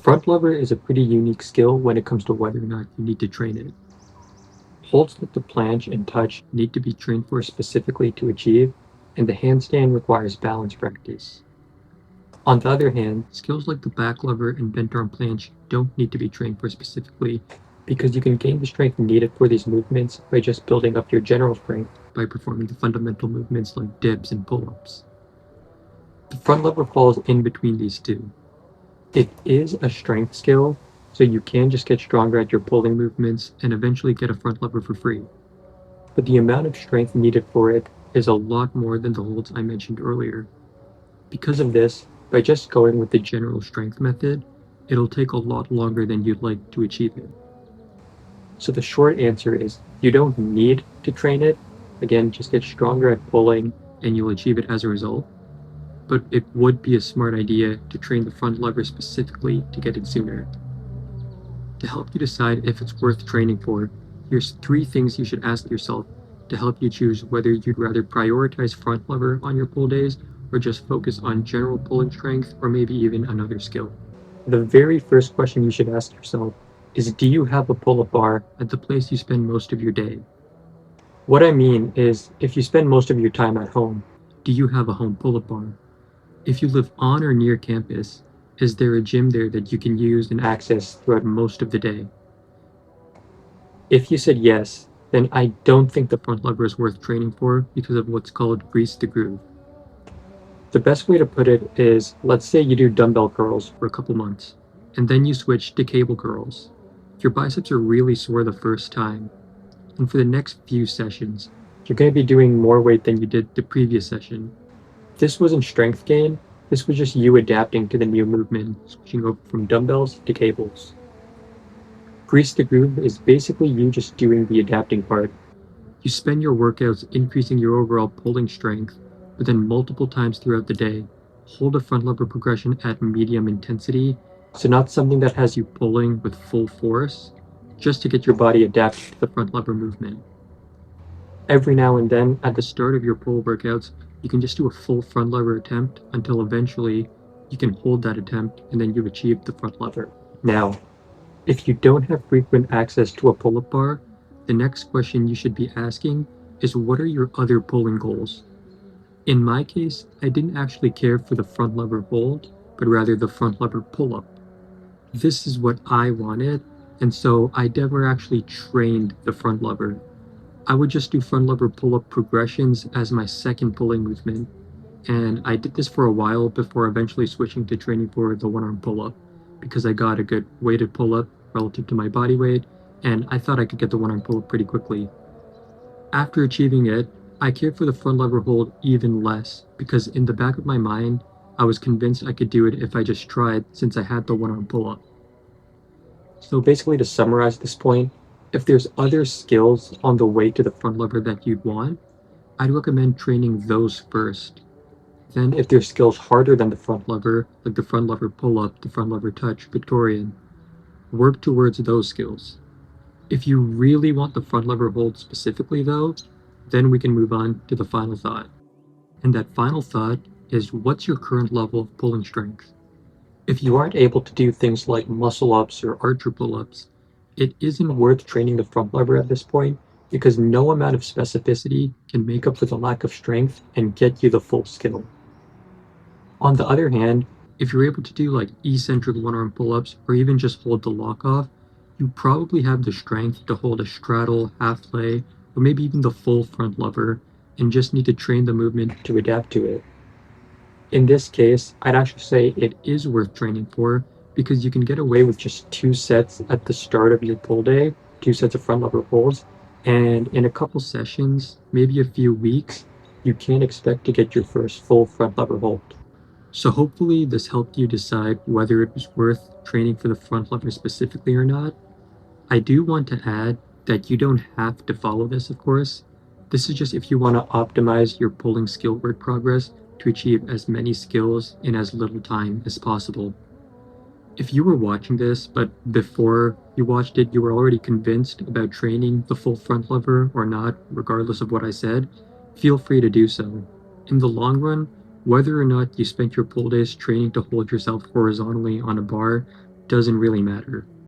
front lever is a pretty unique skill when it comes to whether or not you need to train it. Holds like the planche and touch need to be trained for specifically to achieve, and the handstand requires balance practice. On the other hand, skills like the back lever and bent arm planche don't need to be trained for specifically because you can gain the strength needed for these movements by just building up your general strength by performing the fundamental movements like dips and pull-ups. The front lever falls in between these two. It is a strength skill, so you can just get stronger at your pulling movements and eventually get a front lever for free. But the amount of strength needed for it is a lot more than the holds I mentioned earlier. Because of this, by just going with the general strength method, it'll take a lot longer than you'd like to achieve it. So the short answer is you don't need to train it. Again, just get stronger at pulling and you'll achieve it as a result. But it would be a smart idea to train the front lever specifically to get it sooner. To help you decide if it's worth training for, here's 3 things you should ask yourself to help you choose whether you'd rather prioritize front lever on your pull days or just focus on general pulling strength or maybe even another skill. The very first question you should ask yourself is, do you have a pull-up bar at the place you spend most of your day? What I mean is, if you spend most of your time at home, do you have a home pull-up bar? If you live on or near campus, is there a gym there that you can use and access throughout most of the day? If you said yes, then I don't think the front lever is worth training for because of what's called grease the groove. The best way to put it is, let's say you do dumbbell curls for a couple months, and then you switch to cable curls. Your biceps are really sore the first time, and for the next few sessions, you're going to be doing more weight than you did the previous session. This wasn't strength gain, this was just you adapting to the new movement, switching over from dumbbells to cables. Grease the groove is basically you just doing the adapting part. You spend your workouts increasing your overall pulling strength, but then multiple times throughout the day, hold a front lever progression at medium intensity, so not something that has you pulling with full force, just to get your body adapted to the front lever movement. Every now and then, at the start of your pull workouts, you can just do a full front lever attempt until eventually you can hold that attempt and then you've achieved the front lever. Now, if you don't have frequent access to a pull-up bar, the next question you should be asking is, what are your other pulling goals? In my case, I didn't actually care for the front lever hold, but rather the front lever pull-up. This is what I wanted, and so I never actually trained the front lever. I would just do front lever pull-up progressions as my second pulling movement, and I did this for a while before eventually switching to training for the one-arm pull-up, because I got a good weighted pull-up relative to my body weight, and I thought I could get the one-arm pull-up pretty quickly. After achieving it, I cared for the front lever hold even less, because in the back of my mind, I was convinced I could do it if I just tried since I had the one-arm pull-up. So basically, to summarize this point, if there's other skills on the way to the front lever that you'd want, I'd recommend training those first. Then if there's skills harder than the front lever, like the front lever pull-up, the front lever touch, Victorian, work towards those skills. If you really want the front lever hold specifically though, then we can move on to the final thought. And that final thought is, what's your current level of pulling strength? If you aren't able to do things like muscle ups or archer pull-ups, it isn't worth training the front lever at this point because no amount of specificity can make up for the lack of strength and get you the full skill. On the other hand, if you're able to do like eccentric one-arm pull-ups or even just hold the lock off, you probably have the strength to hold a straddle, half lay, or maybe even the full front lever, and just need to train the movement to adapt to it. In this case, I'd actually say it is worth training for because you can get away with just 2 sets at the start of your pull day, 2 sets of front lever pulls, and in a couple sessions, maybe a few weeks, you can expect to get your first full front lever hold. So hopefully this helped you decide whether it was worth training for the front lever specifically or not. I do want to add that you don't have to follow this, of course. This is just if you want to optimize your pulling skill work progress to achieve as many skills in as little time as possible. If you were watching this, but before you watched it, you were already convinced about training the full front lever or not, regardless of what I said, feel free to do so. In the long run, whether or not you spent your pull days training to hold yourself horizontally on a bar doesn't really matter.